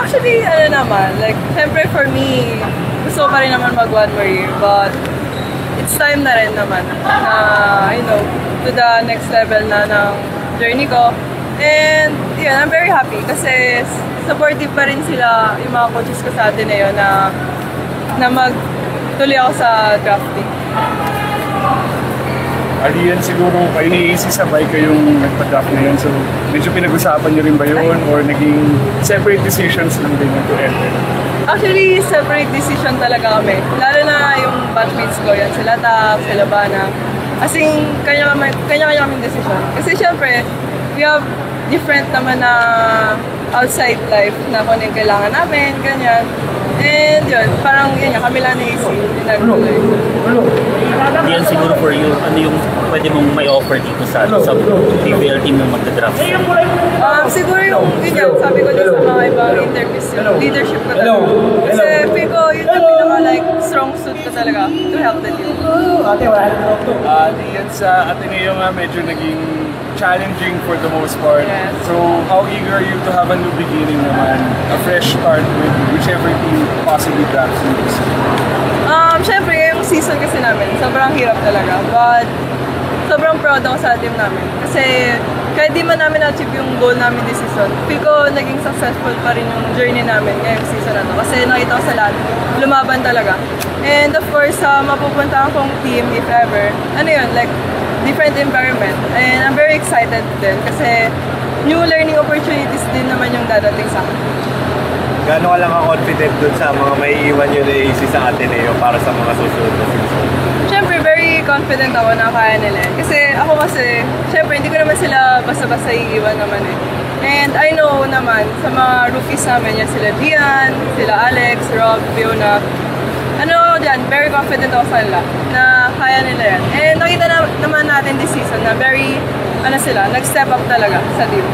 Actually, ano naman, like, siyempre for me, gusto ko pa rin naman mag 1 more year, but it's time na rin naman na, you know, to the next level na ng journey ko. And, yun, I'm very happy kasi supportive pa rin sila yung mga coaches ko sa Ateneo na magtuloy ako sa drafting. Alian, siguro kayo ni AC sabay kayong nagpa-draft ngayon, so medyo pinag-usapan niyo rin ba yun or naging separate decisions lang din to enter? Actually, separate decision talaga kami. Lalo na yung batchmates ko, yan sila Tap, sila Bana. As in, kanya-kanya kaming decision. Kasi syempre, we have different naman na outside life na kung ano yung kailangan namin, ganyan. And yun, parang yun nga, kami lang ni AC, nag-tuloy. Yan siguro for you, ano yung pwede mong may offer dito sa PBL team na magda-draft? Siguro yung ganyan, sabi ko din sa mga ibang interviews, yung leadership ko talaga. Kasi feel ko yun yung pinaka strong suit ko talaga to help the team. Yan sa Ateneo nga medyo naging challenging for the most part. Yes. So, how eager are you to have a new beginning naman? A fresh start with whichever team possibly drafts you this season? Siyempre, yung season kasi namin, sobrang hirap talaga. But, sobrang proud ako sa team namin. Kasi, kahit di man namin na-achieve yung goal namin this season, feel ko naging successful pa rin yung journey namin ngayong season na to. Kasi nakita ko sa lahat, lumaban talaga. And of course, mapupunta akong team, if ever, ano yun, like, different environment. And I'm very excited din kasi new learning opportunities din naman yung dadating sa akin. Gaano ka lang ka-confident dun sa mga may iwan yun na AC sa Ateneo para sa mga susunod na season? Siyempre, very confident ako na kaya nila. Kasi ako kasi, siyempre, hindi ko naman sila basta-basta iiwan naman eh. And I know naman, sa mga rookies namin, yan sila Dian, sila Alex, Rob, Fiona, dyan, very confident ako sa nila na kaya nila yan. And nakita naman natin this season na very, nag-step up talaga sa team.